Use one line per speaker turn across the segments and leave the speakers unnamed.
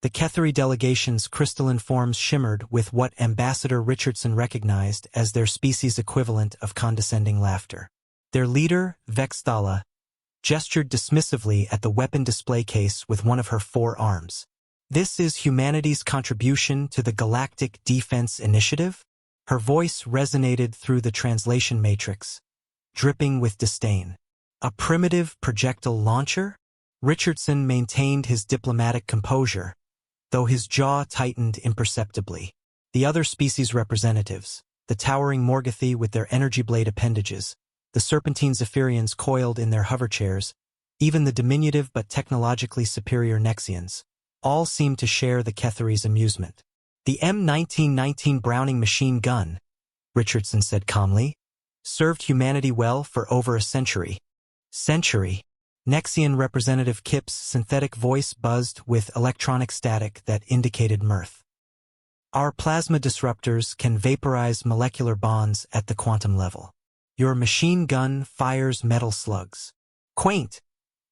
The Ketheri delegation's crystalline forms shimmered with what Ambassador Richardson recognized as their species equivalent of condescending laughter. Their leader, Vexthala, gestured dismissively at the weapon display case with one of her 4 arms. "This is humanity's contribution to the Galactic Defense Initiative?" Her voice resonated through the translation matrix, dripping with disdain. "A primitive projectile launcher?" Richardson maintained his diplomatic composure, though his jaw tightened imperceptibly. The other species representatives, the towering Morgothi with their energy blade appendages, the serpentine Zephyrians coiled in their hover chairs, even the diminutive but technologically superior Nexians, all seemed to share the Ketheri's amusement. "The M1919 Browning machine gun," Richardson said calmly, "served humanity well for over a century." "Century?" Nexian Representative Kip's synthetic voice buzzed with electronic static that indicated mirth. "Our plasma disruptors can vaporize molecular bonds at the quantum level. Your machine gun fires metal slugs." "Quaint,"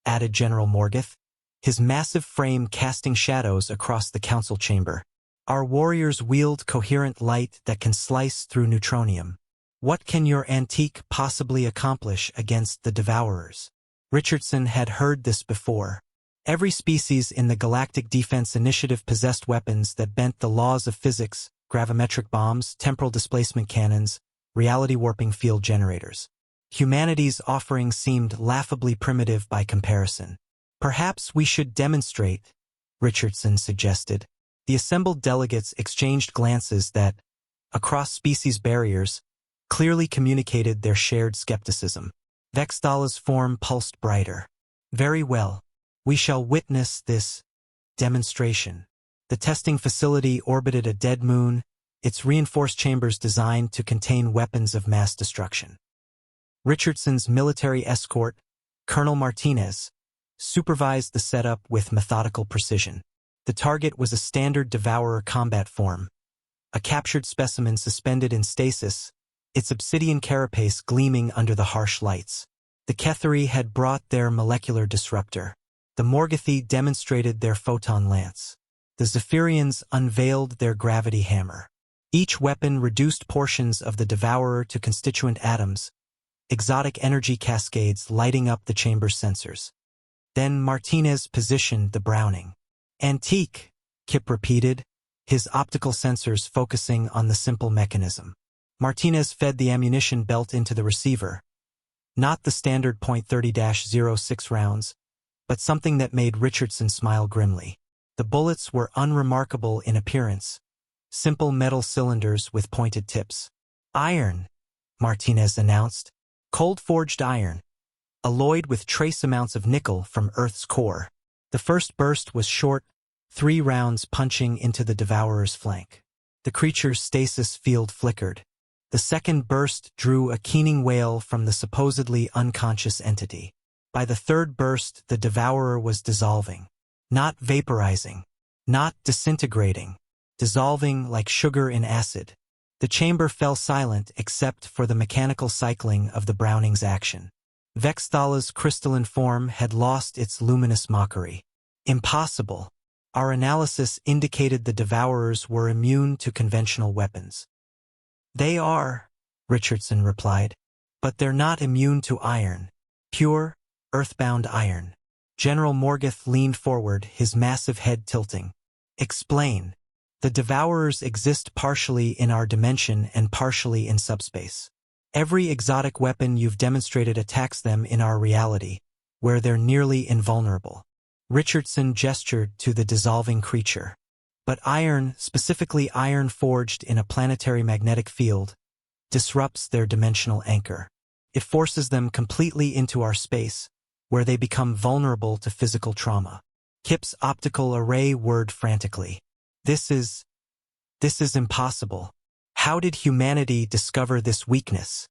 added General Morgoth, his massive frame casting shadows across the council chamber. "Our warriors wield coherent light that can slice through neutronium. What can your antique possibly accomplish against the Devourers?" Richardson had heard this before. Every species in the Galactic Defense Initiative possessed weapons that bent the laws of physics: gravimetric bombs, temporal displacement cannons, reality-warping field generators. Humanity's offering seemed laughably primitive by comparison. "Perhaps we should demonstrate," Richardson suggested. The assembled delegates exchanged glances that, across species barriers, clearly communicated their shared skepticism. Vexthala's form pulsed brighter. "Very well. We shall witness this demonstration." The testing facility orbited a dead moon, its reinforced chambers designed to contain weapons of mass destruction. Richardson's military escort, Colonel Martinez, supervised the setup with methodical precision. The target was a standard Devourer combat form, a captured specimen suspended in stasis, its obsidian carapace gleaming under the harsh lights. The Ketheri had brought their molecular disruptor. The Morgothi demonstrated their photon lance. The Zephyrians unveiled their gravity hammer. Each weapon reduced portions of the Devourer to constituent atoms, exotic energy cascades lighting up the chamber's sensors. Then Martinez positioned the Browning. "Antique," Kip repeated, his optical sensors focusing on the simple mechanism. Martinez fed the ammunition belt into the receiver. Not the standard .30-06 rounds, but something that made Richardson smile grimly. The bullets were unremarkable in appearance, simple metal cylinders with pointed tips. "Iron," Martinez announced. "Cold-forged iron, alloyed with trace amounts of nickel from Earth's core." The first burst was short, 3 rounds punching into the Devourer's flank. The creature's stasis field flickered. The second burst drew a keening wail from the supposedly unconscious entity. By the third burst, the Devourer was dissolving. Not vaporizing. Not disintegrating. Dissolving like sugar in acid. The chamber fell silent except for the mechanical cycling of the Browning's action. Vexthala's crystalline form had lost its luminous mockery. "Impossible. Our analysis indicated the Devourers were immune to conventional weapons." "They are," Richardson replied, "but they're not immune to iron. Pure, earthbound iron." General Morgoth leaned forward, his massive head tilting. "Explain." "The Devourers exist partially in our dimension and partially in subspace. Every exotic weapon you've demonstrated attacks them in our reality, where they're nearly invulnerable." Richardson gestured to the dissolving creature. "But iron, specifically iron forged in a planetary magnetic field, disrupts their dimensional anchor. It forces them completely into our space, where they become vulnerable to physical trauma." Kip's optical array whirred frantically. This is impossible. How did humanity discover this weakness?"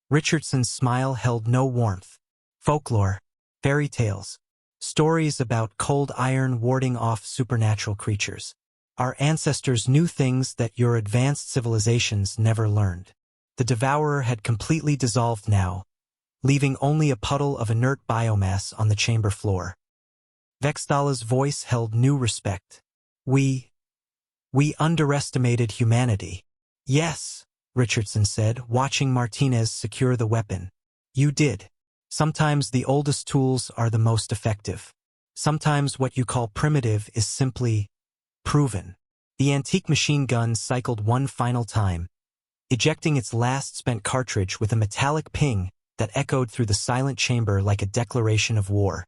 Richardson's smile held no warmth. "Folklore, fairy tales, stories about cold iron warding off supernatural creatures. Our ancestors knew things that your advanced civilizations never learned." The Devourer had completely dissolved now, leaving only a puddle of inert biomass on the chamber floor. Vexthala's voice held new respect. We underestimated humanity. Yes, Richardson said, watching Martinez secure the weapon. You did. Sometimes the oldest tools are the most effective. Sometimes what you call primitive is simply proven. The antique machine gun cycled one final time, ejecting its last spent cartridge with a metallic ping that echoed through the silent chamber like a declaration of war.